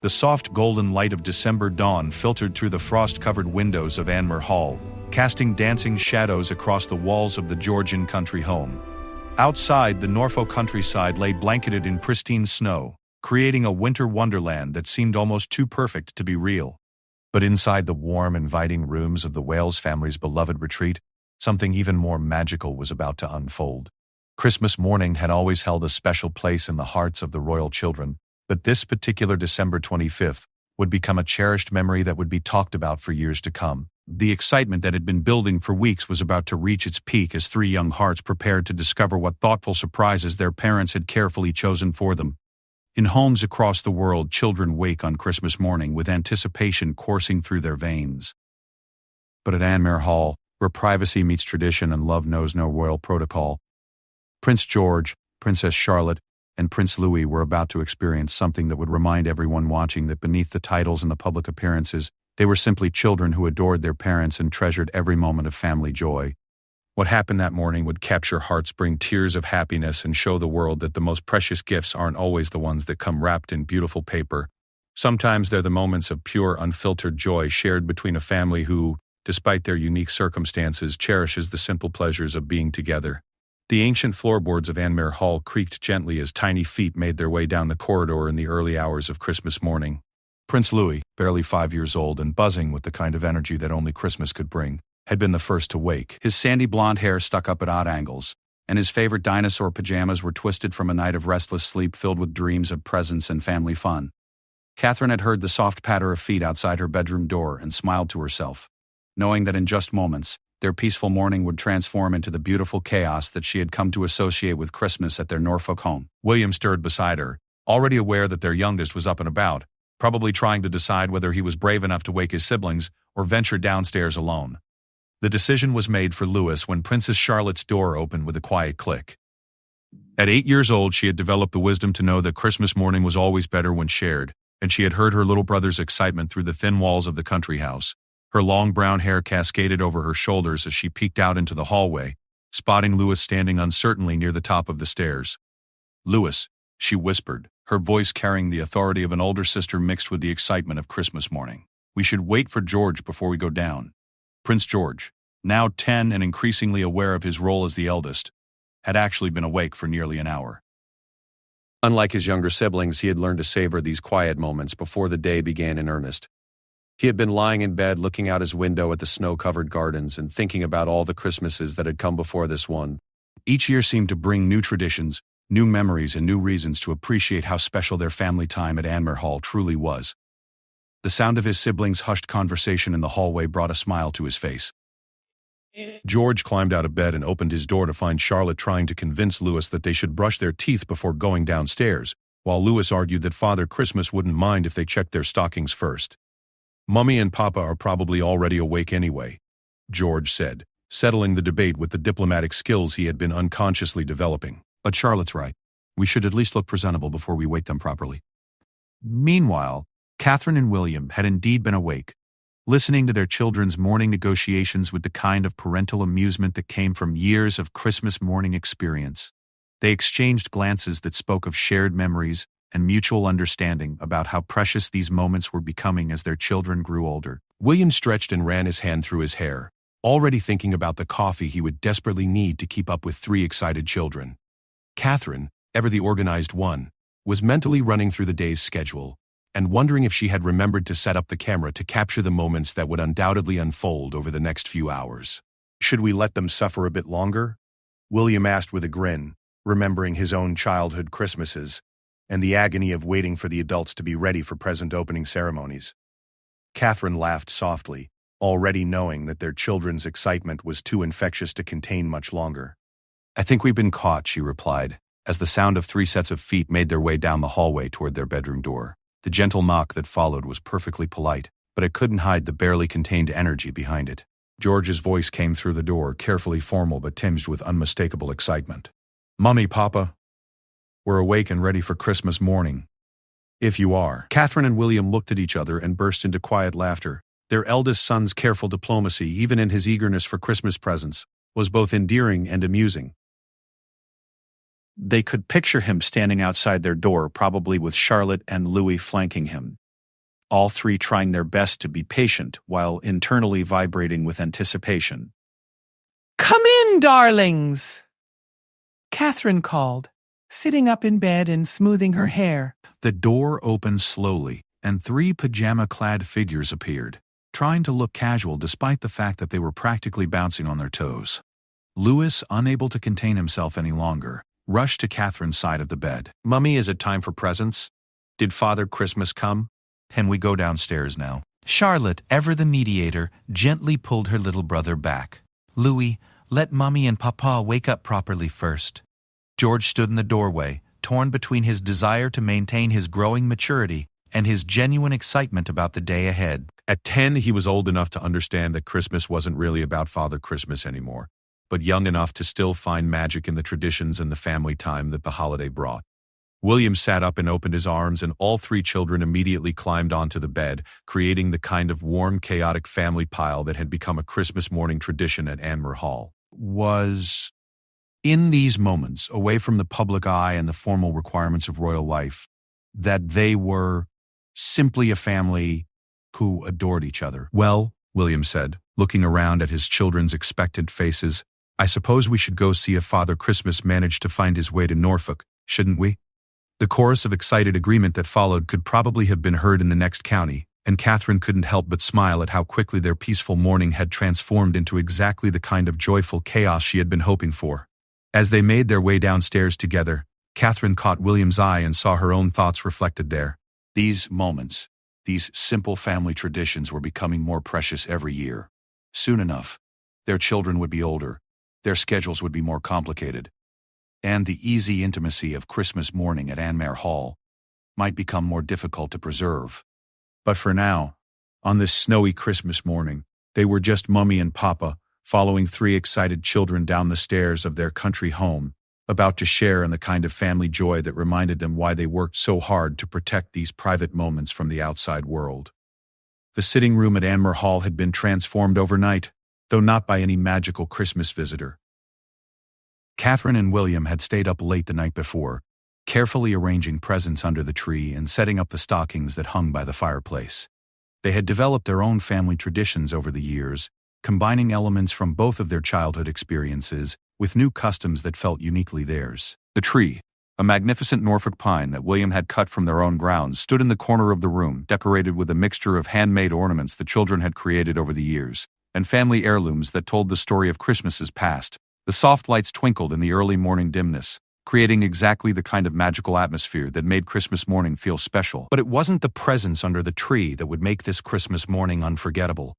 The soft golden light of December dawn filtered through the frost-covered windows of Anmer Hall, casting dancing shadows across the walls of the Georgian country home. Outside, the Norfolk countryside lay blanketed in pristine snow, creating a winter wonderland that seemed almost too perfect to be real. But inside the warm, inviting rooms of the Wales family's beloved retreat, something even more magical was about to unfold. Christmas morning had always held a special place in the hearts of the royal children, but this particular December 25th would become a cherished memory that would be talked about for years to come. The excitement that had been building for weeks was about to reach its peak as three young hearts prepared to discover what thoughtful surprises their parents had carefully chosen for them. In homes across the world, children wake on Christmas morning with anticipation coursing through their veins. But at Anmer Hall, where privacy meets tradition and love knows no royal protocol, Prince George, Princess Charlotte, and Prince Louis were about to experience something that would remind everyone watching that beneath the titles and the public appearances, they were simply children who adored their parents and treasured every moment of family joy. What happened that morning would capture hearts, bring tears of happiness, and show the world that the most precious gifts aren't always the ones that come wrapped in beautiful paper. Sometimes they're the moments of pure, unfiltered joy shared between a family who, despite their unique circumstances, cherishes the simple pleasures of being together. The ancient floorboards of Anmer Hall creaked gently as tiny feet made their way down the corridor in the early hours of Christmas morning. Prince Louis, barely 5 years old and buzzing with the kind of energy that only Christmas could bring, had been the first to wake. His sandy blonde hair stuck up at odd angles, and his favorite dinosaur pajamas were twisted from a night of restless sleep filled with dreams of presents and family fun. Catherine had heard the soft patter of feet outside her bedroom door and smiled to herself, knowing that in just moments, their peaceful morning would transform into the beautiful chaos that she had come to associate with Christmas at their Norfolk home. William stirred beside her, already aware that their youngest was up and about, probably trying to decide whether he was brave enough to wake his siblings or venture downstairs alone. The decision was made for Louis when Princess Charlotte's door opened with a quiet click. At 8 years old, she had developed the wisdom to know that Christmas morning was always better when shared, and she had heard her little brother's excitement through the thin walls of the country house. Her long brown hair cascaded over her shoulders as she peeked out into the hallway, spotting Louis standing uncertainly near the top of the stairs. "Louis," she whispered, her voice carrying the authority of an older sister mixed with the excitement of Christmas morning. "We should wait for George before we go down." Prince George, now 10 and increasingly aware of his role as the eldest, had actually been awake for nearly an hour. Unlike his younger siblings, he had learned to savor these quiet moments before the day began in earnest. He had been lying in bed looking out his window at the snow-covered gardens and thinking about all the Christmases that had come before this one. Each year seemed to bring new traditions, new memories, and new reasons to appreciate how special their family time at Anmer Hall truly was. The sound of his siblings' hushed conversation in the hallway brought a smile to his face. George climbed out of bed and opened his door to find Charlotte trying to convince Louis that they should brush their teeth before going downstairs, while Louis argued that Father Christmas wouldn't mind if they checked their stockings first. "Mummy and Papa are probably already awake anyway," George said, settling the debate with the diplomatic skills he had been unconsciously developing. "But Charlotte's right. We should at least look presentable before we wake them properly." Meanwhile, Catherine and William had indeed been awake, listening to their children's morning negotiations with the kind of parental amusement that came from years of Christmas morning experience. They exchanged glances that spoke of shared memories and mutual understanding about how precious these moments were becoming as their children grew older. William stretched and ran his hand through his hair, already thinking about the coffee he would desperately need to keep up with three excited children. Catherine, ever the organized one, was mentally running through the day's schedule and wondering if she had remembered to set up the camera to capture the moments that would undoubtedly unfold over the next few hours. "Should we let them suffer a bit longer?" William asked with a grin, remembering his own childhood Christmases and the agony of waiting for the adults to be ready for present opening ceremonies. Catherine laughed softly, already knowing that their children's excitement was too infectious to contain much longer. "I think we've been caught," she replied, as the sound of 3 sets of feet made their way down the hallway toward their bedroom door. The gentle knock that followed was perfectly polite, but it couldn't hide the barely contained energy behind it. George's voice came through the door, carefully formal but tinged with unmistakable excitement. "Mummy, Papa, we're awake and ready for Christmas morning. If you are." Catherine and William looked at each other and burst into quiet laughter. Their eldest son's careful diplomacy, even in his eagerness for Christmas presents, was both endearing and amusing. They could picture him standing outside their door, probably with Charlotte and Louis flanking him, all three trying their best to be patient while internally vibrating with anticipation. "Come in, darlings!" Catherine called, sitting up in bed and smoothing her hair. The door opened slowly, and three pajama-clad figures appeared, trying to look casual despite the fact that they were practically bouncing on their toes. Louis, unable to contain himself any longer, rushed to Catherine's side of the bed. "Mummy, is it time for presents? Did Father Christmas come? Can we go downstairs now?" Charlotte, ever the mediator, gently pulled her little brother back. "Louis, let Mummy and Papa wake up properly first." George stood in the doorway, torn between his desire to maintain his growing maturity and his genuine excitement about the day ahead. At 10, he was old enough to understand that Christmas wasn't really about Father Christmas anymore, but young enough to still find magic in the traditions and the family time that the holiday brought. William sat up and opened his arms, and all three children immediately climbed onto the bed, creating the kind of warm, chaotic family pile that had become a Christmas morning tradition at Anmer Hall. Was in these moments, away from the public eye and the formal requirements of royal life, that they were simply a family who adored each other. "Well," William said, looking around at his children's expectant faces, "I suppose we should go see if Father Christmas managed to find his way to Norfolk, shouldn't we?" The chorus of excited agreement that followed could probably have been heard in the next county, and Catherine couldn't help but smile at how quickly their peaceful morning had transformed into exactly the kind of joyful chaos she had been hoping for. As they made their way downstairs together, Catherine caught William's eye and saw her own thoughts reflected there. These moments, these simple family traditions were becoming more precious every year. Soon enough, their children would be older, their schedules would be more complicated, and the easy intimacy of Christmas morning at Anmer Hall might become more difficult to preserve. But for now, on this snowy Christmas morning, they were just Mummy and Papa, following three excited children down the stairs of their country home, about to share in the kind of family joy that reminded them why they worked so hard to protect these private moments from the outside world. The sitting room at Anmer Hall had been transformed overnight, though not by any magical Christmas visitor. Catherine and William had stayed up late the night before, carefully arranging presents under the tree and setting up the stockings that hung by the fireplace. They had developed their own family traditions over the years, combining elements from both of their childhood experiences with new customs that felt uniquely theirs. The tree, a magnificent Norfolk pine that William had cut from their own grounds, stood in the corner of the room, decorated with a mixture of handmade ornaments the children had created over the years, and family heirlooms that told the story of Christmases past. The soft lights twinkled in the early morning dimness, creating exactly the kind of magical atmosphere that made Christmas morning feel special. But it wasn't the presents under the tree that would make this Christmas morning unforgettable.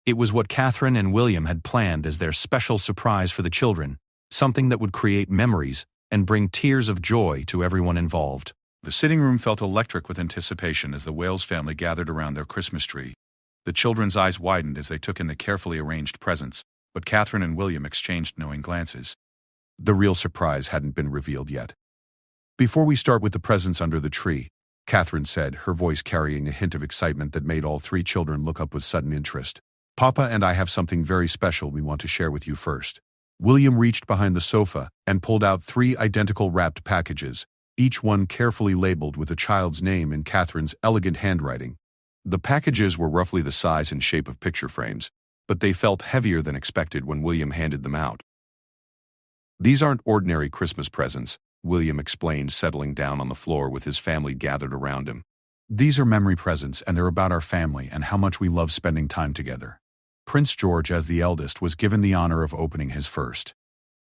It was what Catherine and William had planned as their special surprise for the children, something that would create memories and bring tears of joy to everyone involved. The sitting room felt electric with anticipation as the Wales family gathered around their Christmas tree. The children's eyes widened as they took in the carefully arranged presents, but Catherine and William exchanged knowing glances. The real surprise hadn't been revealed yet. "Before we start with the presents under the tree," Catherine said, her voice carrying a hint of excitement that made all three children look up with sudden interest, "Papa and I have something very special we want to share with you first." William reached behind the sofa and pulled out three identical wrapped packages, each one carefully labeled with a child's name in Catherine's elegant handwriting. The packages were roughly the size and shape of picture frames, but they felt heavier than expected when William handed them out. "These aren't ordinary Christmas presents," William explained, settling down on the floor with his family gathered around him. "These are memory presents, and they're about our family and how much we love spending time together." Prince George, as the eldest, was given the honor of opening his first.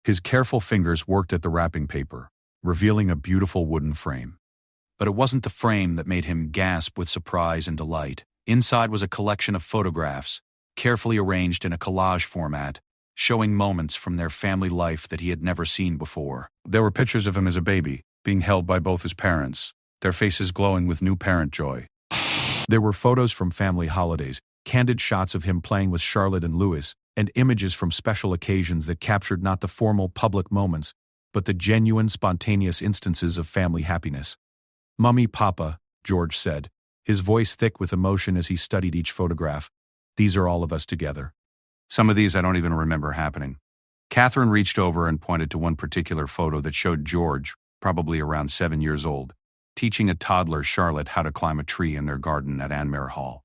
His careful fingers worked at the wrapping paper, revealing a beautiful wooden frame. But it wasn't the frame that made him gasp with surprise and delight. Inside was a collection of photographs, carefully arranged in a collage format, showing moments from their family life that he had never seen before. There were pictures of him as a baby, being held by both his parents, their faces glowing with new parent joy. There were photos from family holidays, candid shots of him playing with Charlotte and Louis, and images from special occasions that captured not the formal public moments, but the genuine, spontaneous instances of family happiness. "Mummy, Papa," George said, his voice thick with emotion as he studied each photograph, "these are all of us together. Some of these I don't even remember happening." Catherine reached over and pointed to one particular photo that showed George, probably around 7 years old, teaching a toddler Charlotte how to climb a tree in their garden at Anmer Hall.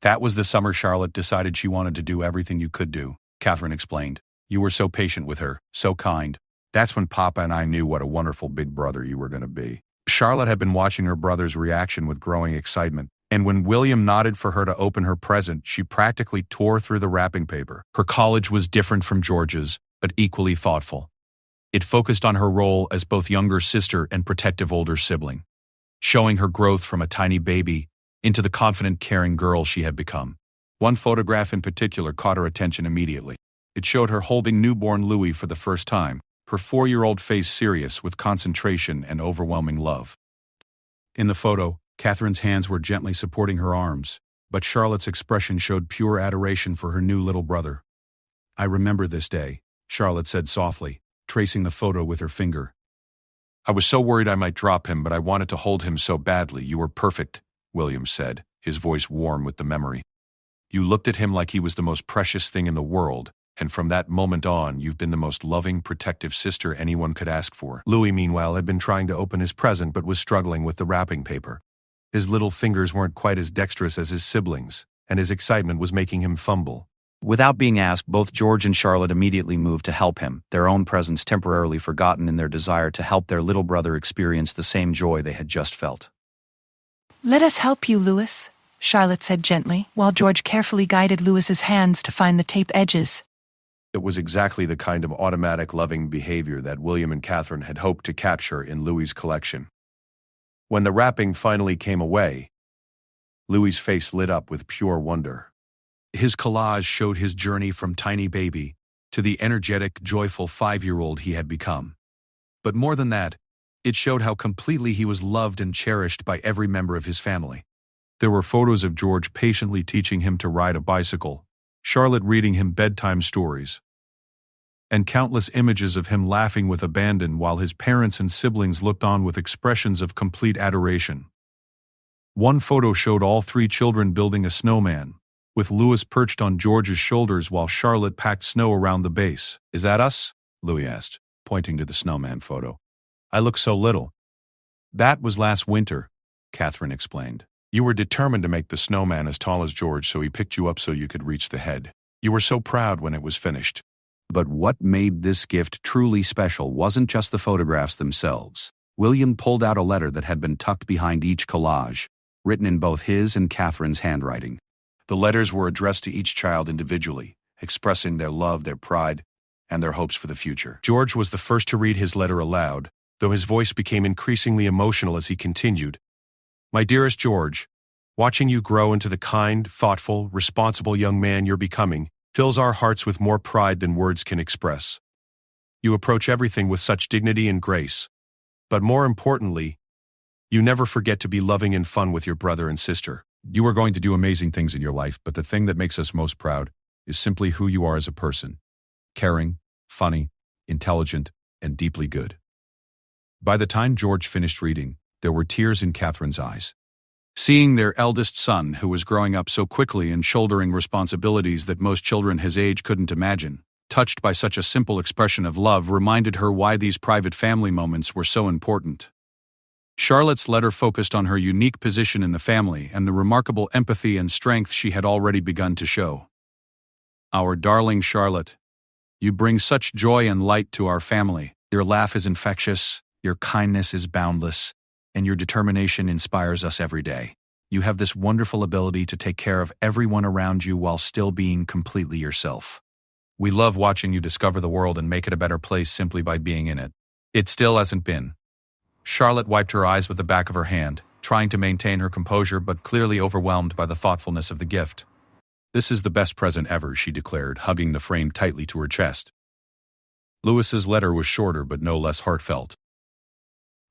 That was the summer Charlotte decided she wanted to do everything you could do, Catherine explained. You were so patient with her, so kind. That's when Papa and I knew what a wonderful big brother you were going to be. Charlotte had been watching her brother's reaction with growing excitement, and when William nodded for her to open her present, she practically tore through the wrapping paper. Her college was different from George's, but equally thoughtful. It focused on her role as both younger sister and protective older sibling, showing her growth from a tiny baby into the confident, caring girl she had become. One photograph in particular caught her attention immediately. It showed her holding newborn Louis for the first time, her 4-year-old face serious with concentration and overwhelming love. In the photo, Catherine's hands were gently supporting her arms, but Charlotte's expression showed pure adoration for her new little brother. I remember this day, Charlotte said softly, tracing the photo with her finger. I was so worried I might drop him, but I wanted to hold him so badly. You were perfect, William said, his voice warm with the memory. You looked at him like he was the most precious thing in the world, and from that moment on, you've been the most loving, protective sister anyone could ask for. Louis, meanwhile, had been trying to open his present but was struggling with the wrapping paper. His little fingers weren't quite as dexterous as his siblings, and his excitement was making him fumble. Without being asked, both George and Charlotte immediately moved to help him, their own presence temporarily forgotten in their desire to help their little brother experience the same joy they had just felt. Let us help you, Louis, Charlotte said gently, while George carefully guided Louis's hands to find the tape edges. It was exactly the kind of automatic loving behavior that William and Catherine had hoped to capture in Louis's collection. When the wrapping finally came away, Louis's face lit up with pure wonder. His collage showed his journey from tiny baby to the energetic, joyful 5-year-old he had become. But more than that, it showed how completely he was loved and cherished by every member of his family. There were photos of George patiently teaching him to ride a bicycle, Charlotte reading him bedtime stories, and countless images of him laughing with abandon while his parents and siblings looked on with expressions of complete adoration. One photo showed all 3 children building a snowman, with Louis perched on George's shoulders while Charlotte packed snow around the base. Is that us? Louis asked, pointing to the snowman photo. I look so little. That was last winter, Catherine explained. You were determined to make the snowman as tall as George, so he picked you up so you could reach the head. You were so proud when it was finished. But what made this gift truly special wasn't just the photographs themselves. William pulled out a letter that had been tucked behind each collage, written in both his and Catherine's handwriting. The letters were addressed to each child individually, expressing their love, their pride, and their hopes for the future. George was the first to read his letter aloud, though his voice became increasingly emotional as he continued. My dearest George, watching you grow into the kind, thoughtful, responsible young man you're becoming fills our hearts with more pride than words can express. You approach everything with such dignity and grace, but more importantly, you never forget to be loving and fun with your brother and sister. You are going to do amazing things in your life, but the thing that makes us most proud is simply who you are as a person. Caring, funny, intelligent, and deeply good. By the time George finished reading, there were tears in Catherine's eyes. Seeing their eldest son, who was growing up so quickly and shouldering responsibilities that most children his age couldn't imagine, touched by such a simple expression of love, reminded her why these private family moments were so important. Charlotte's letter focused on her unique position in the family and the remarkable empathy and strength she had already begun to show. Our darling Charlotte, you bring such joy and light to our family. Your laugh is infectious, your kindness is boundless, and your determination inspires us every day. You have this wonderful ability to take care of everyone around you while still being completely yourself. We love watching you discover the world and make it a better place simply by being in it. It still hasn't been. Charlotte wiped her eyes with the back of her hand, trying to maintain her composure but clearly overwhelmed by the thoughtfulness of the gift. This is the best present ever, she declared, hugging the frame tightly to her chest. Louis's letter was shorter but no less heartfelt.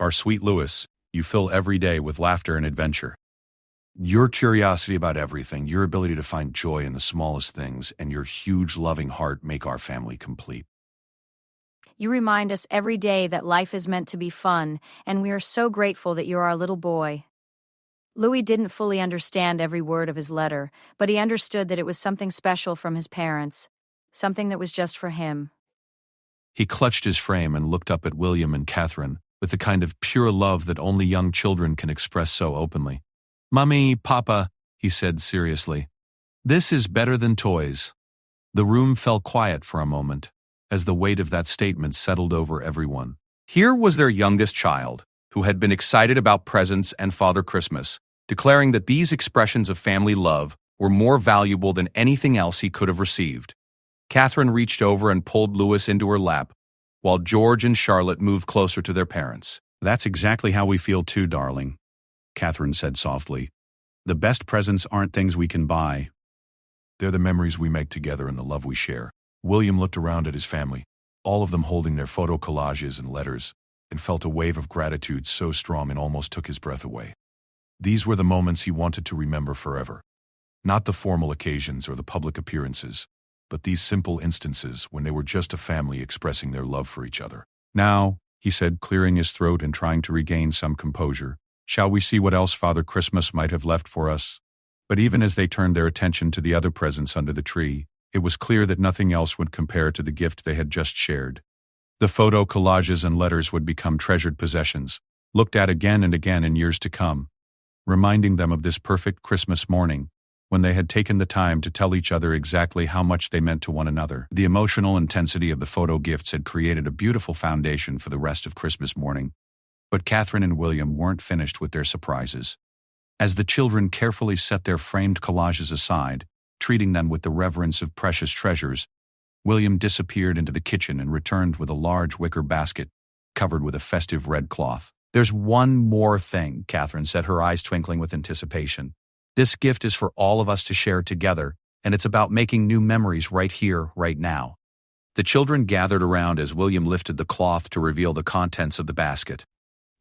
Our sweet Louis, you fill every day with laughter and adventure. Your curiosity about everything, your ability to find joy in the smallest things, and your huge loving heart make our family complete. You remind us every day that life is meant to be fun, and we are so grateful that you're our little boy. Louis didn't fully understand every word of his letter, but he understood that it was something special from his parents, something that was just for him. He clutched his frame and looked up at William and Catherine with the kind of pure love that only young children can express so openly. "Mummy, Papa," he said seriously, "this is better than toys." The room fell quiet for a moment, as the weight of that statement settled over everyone. Here was their youngest child, who had been excited about presents and Father Christmas, declaring that these expressions of family love were more valuable than anything else he could have received. Catherine reached over and pulled Louis into her lap, while George and Charlotte moved closer to their parents. "That's exactly how we feel too, darling," Catherine said softly. "The best presents aren't things we can buy. They're the memories we make together and the love we share." William looked around at his family, all of them holding their photo collages and letters, and felt a wave of gratitude so strong it almost took his breath away. These were the moments he wanted to remember forever. Not the formal occasions or the public appearances, but these simple instances when they were just a family expressing their love for each other. "Now," he said, clearing his throat and trying to regain some composure, "shall we see what else Father Christmas might have left for us?" But even as they turned their attention to the other presents under the tree, it was clear that nothing else would compare to the gift they had just shared. The photo collages and letters would become treasured possessions, looked at again and again in years to come, reminding them of this perfect Christmas morning, when they had taken the time to tell each other exactly how much they meant to one another. The emotional intensity of the photo gifts had created a beautiful foundation for the rest of Christmas morning, but Catherine and William weren't finished with their surprises. As the children carefully set their framed collages aside, treating them with the reverence of precious treasures, William disappeared into the kitchen and returned with a large wicker basket covered with a festive red cloth. "There's one more thing," Catherine said, her eyes twinkling with anticipation. "This gift is for all of us to share together, and it's about making new memories right here, right now." The children gathered around as William lifted the cloth to reveal the contents of the basket.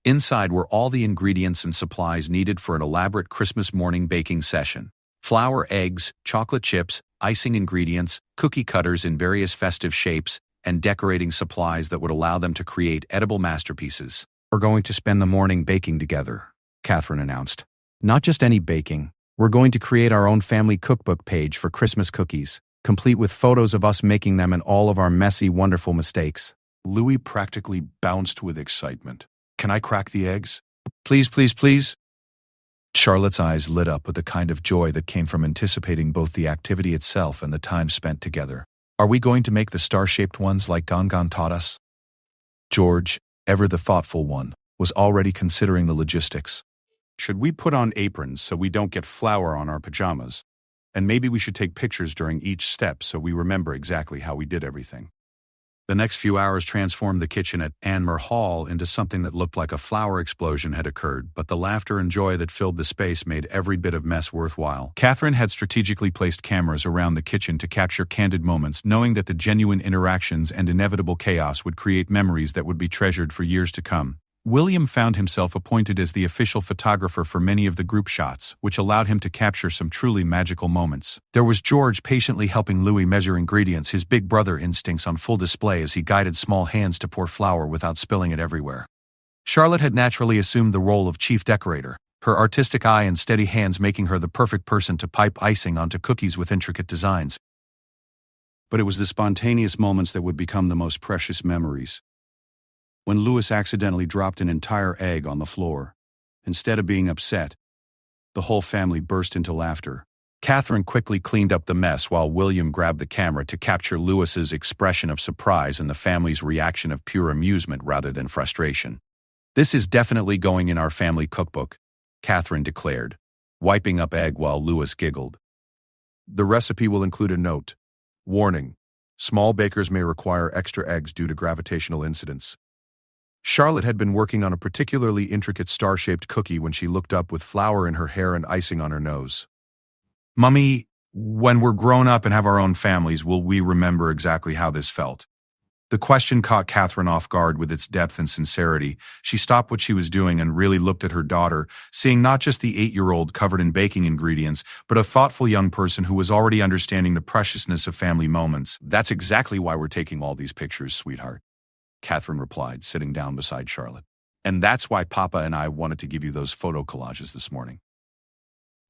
Inside were all the ingredients and supplies needed for an elaborate Christmas morning baking session. Flour, eggs, chocolate chips, icing ingredients, cookie cutters in various festive shapes, and decorating supplies that would allow them to create edible masterpieces. "We're going to spend the morning baking together," Catherine announced. "Not just any baking. We're going to create our own family cookbook page for Christmas cookies, complete with photos of us making them and all of our messy, wonderful mistakes." Louis practically bounced with excitement. "Can I crack the eggs?" "Please, please, please." Charlotte's eyes lit up with the kind of joy that came from anticipating both the activity itself and the time spent together. "Are we going to make the star-shaped ones like Gongon taught us?" George, ever the thoughtful one, was already considering the logistics. "Should we put on aprons so we don't get flour on our pajamas? And maybe we should take pictures during each step so we remember exactly how we did everything." The next few hours transformed the kitchen at Anmer Hall into something that looked like a flower explosion had occurred, but the laughter and joy that filled the space made every bit of mess worthwhile. Catherine had strategically placed cameras around the kitchen to capture candid moments, knowing that the genuine interactions and inevitable chaos would create memories that would be treasured for years to come. William found himself appointed as the official photographer for many of the group shots, which allowed him to capture some truly magical moments. There was George patiently helping Louis measure ingredients, his big brother instincts on full display as he guided small hands to pour flour without spilling it everywhere. Charlotte had naturally assumed the role of chief decorator, her artistic eye and steady hands making her the perfect person to pipe icing onto cookies with intricate designs. But it was the spontaneous moments that would become the most precious memories. When Louis accidentally dropped an entire egg on the floor, instead of being upset, the whole family burst into laughter. Catherine quickly cleaned up the mess while William grabbed the camera to capture Louis's expression of surprise and the family's reaction of pure amusement rather than frustration. "This is definitely going in our family cookbook," Catherine declared, wiping up egg while Louis giggled. "The recipe will include a note. Warning: small bakers may require extra eggs due to gravitational incidents." Charlotte had been working on a particularly intricate star-shaped cookie when she looked up with flour in her hair and icing on her nose. "Mummy, when we're grown up and have our own families, will we remember exactly how this felt?" The question caught Catherine off guard with its depth and sincerity. She stopped what she was doing and really looked at her daughter, seeing not just the 8-year-old covered in baking ingredients, but a thoughtful young person who was already understanding the preciousness of family moments. "That's exactly why we're taking all these pictures, sweetheart," Catherine replied, sitting down beside Charlotte. "And that's why Papa and I wanted to give you those photo collages this morning.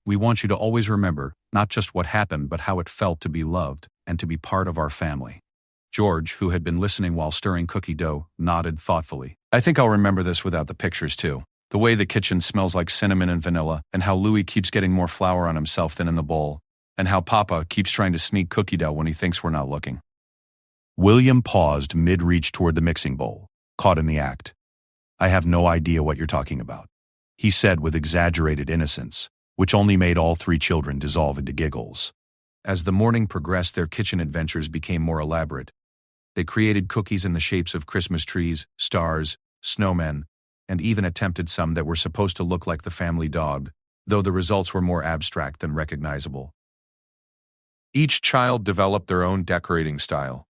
We want you to always remember not just what happened, but how it felt to be loved and to be part of our family." George, who had been listening while stirring cookie dough, nodded thoughtfully. I think I'll remember this without the pictures too. The way the kitchen smells like cinnamon and vanilla, and how Louis keeps getting more flour on himself than in the bowl, and how Papa keeps trying to sneak cookie dough when he thinks we're not looking. William paused mid-reach toward the mixing bowl, caught in the act. I have no idea what you're talking about, he said with exaggerated innocence, which only made all three children dissolve into giggles. As the morning progressed, their kitchen adventures became more elaborate. They created cookies in the shapes of Christmas trees, stars, snowmen, and even attempted some that were supposed to look like the family dog, though the results were more abstract than recognizable. Each child developed their own decorating style.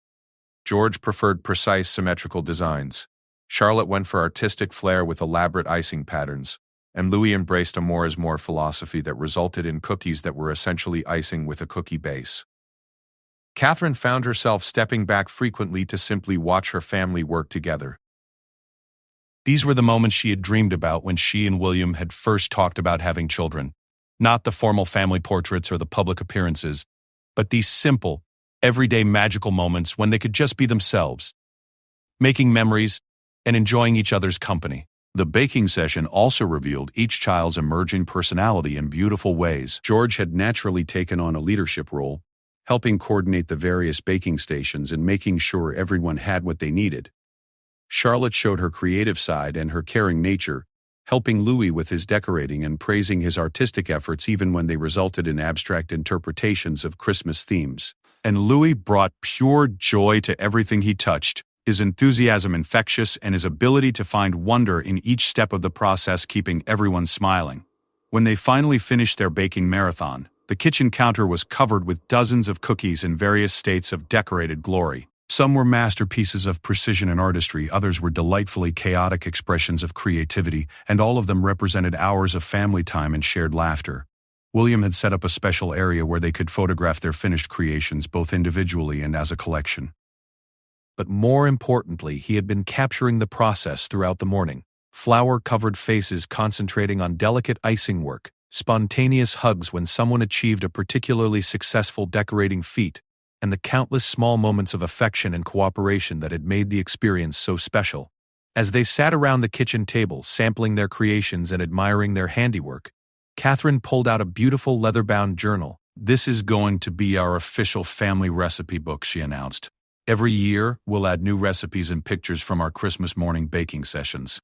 George preferred precise, symmetrical designs. Charlotte went for artistic flair with elaborate icing patterns, and Louis embraced a more is more philosophy that resulted in cookies that were essentially icing with a cookie base. Catherine found herself stepping back frequently to simply watch her family work together. These were the moments she had dreamed about when she and William had first talked about having children. Not the formal family portraits or the public appearances, but these simple, everyday magical moments when they could just be themselves, making memories and enjoying each other's company. The baking session also revealed each child's emerging personality in beautiful ways. George had naturally taken on a leadership role, helping coordinate the various baking stations and making sure everyone had what they needed. Charlotte showed her creative side and her caring nature, helping Louis with his decorating and praising his artistic efforts even when they resulted in abstract interpretations of Christmas themes. And Louis brought pure joy to everything he touched, his enthusiasm infectious and his ability to find wonder in each step of the process keeping everyone smiling. When they finally finished their baking marathon, the kitchen counter was covered with dozens of cookies in various states of decorated glory. Some were masterpieces of precision and artistry, others were delightfully chaotic expressions of creativity, and all of them represented hours of family time and shared laughter. William had set up a special area where they could photograph their finished creations both individually and as a collection. But more importantly, he had been capturing the process throughout the morning. Flour-covered faces concentrating on delicate icing work, spontaneous hugs when someone achieved a particularly successful decorating feat, and the countless small moments of affection and cooperation that had made the experience so special. As they sat around the kitchen table, sampling their creations and admiring their handiwork, Catherine pulled out a beautiful leather-bound journal. "This is going to be our official family recipe book," she announced. "Every year, we'll add new recipes and pictures from our Christmas morning baking sessions.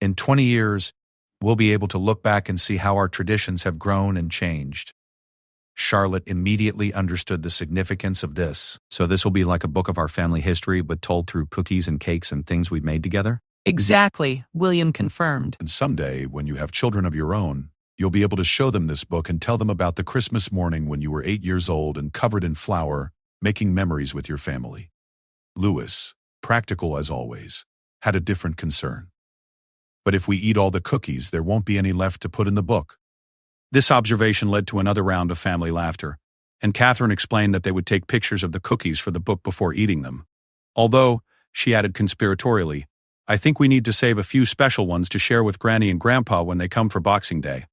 In 20 years, we'll be able to look back and see how our traditions have grown and changed." Charlotte immediately understood the significance of this. "So this will be like a book of our family history, but told through cookies and cakes and things we've made together?" Exactly, William confirmed. And someday, when you have children of your own, you'll be able to show them this book and tell them about the Christmas morning when you were 8 years old and covered in flour, making memories with your family. Louis, practical as always, had a different concern. "But if we eat all the cookies, there won't be any left to put in the book." This observation led to another round of family laughter, and Catherine explained that they would take pictures of the cookies for the book before eating them. "Although," she added conspiratorially, "I think we need to save a few special ones to share with Granny and Grandpa when they come for Boxing Day."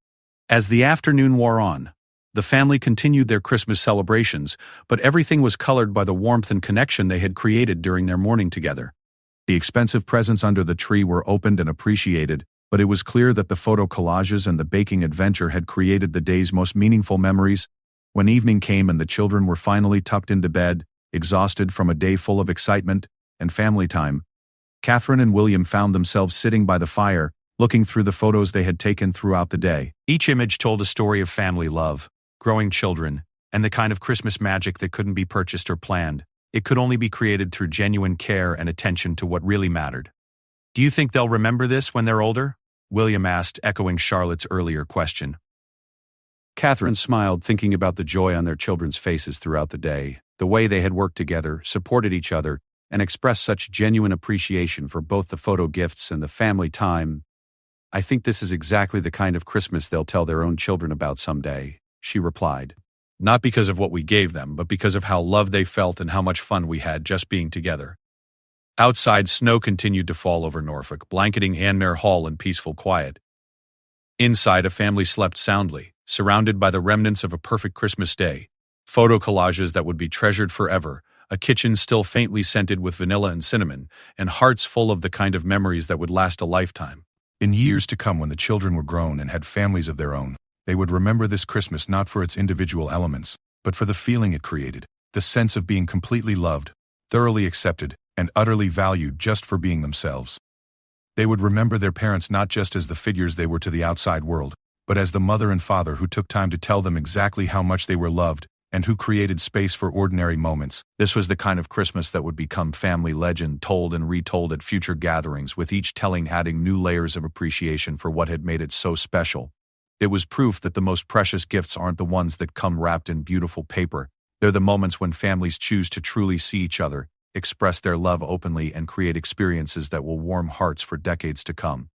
As the afternoon wore on, the family continued their Christmas celebrations, but everything was colored by the warmth and connection they had created during their morning together. The expensive presents under the tree were opened and appreciated, but it was clear that the photo collages and the baking adventure had created the day's most meaningful memories. When evening came and the children were finally tucked into bed, exhausted from a day full of excitement and family time, Catherine and William found themselves sitting by the fire, looking through the photos they had taken throughout the day. Each image told a story of family love, growing children, and the kind of Christmas magic that couldn't be purchased or planned. It could only be created through genuine care and attention to what really mattered. "Do you think they'll remember this when they're older?" William asked, echoing Charlotte's earlier question. Catherine smiled, thinking about the joy on their children's faces throughout the day, the way they had worked together, supported each other, and expressed such genuine appreciation for both the photo gifts and the family time. "I think this is exactly the kind of Christmas they'll tell their own children about someday," she replied. "Not because of what we gave them, but because of how loved they felt and how much fun we had just being together." Outside, snow continued to fall over Norfolk, blanketing Anmer Hall in peaceful quiet. Inside, a family slept soundly, surrounded by the remnants of a perfect Christmas day, photo collages that would be treasured forever, a kitchen still faintly scented with vanilla and cinnamon, and hearts full of the kind of memories that would last a lifetime. In years to come, when the children were grown and had families of their own, they would remember this Christmas not for its individual elements, but for the feeling it created, the sense of being completely loved, thoroughly accepted, and utterly valued just for being themselves. They would remember their parents not just as the figures they were to the outside world, but as the mother and father who took time to tell them exactly how much they were loved, and who created space for ordinary moments. This was the kind of Christmas that would become family legend, told and retold at future gatherings, with each telling adding new layers of appreciation for what had made it so special. It was proof that the most precious gifts aren't the ones that come wrapped in beautiful paper. They're the moments when families choose to truly see each other, express their love openly, and create experiences that will warm hearts for decades to come.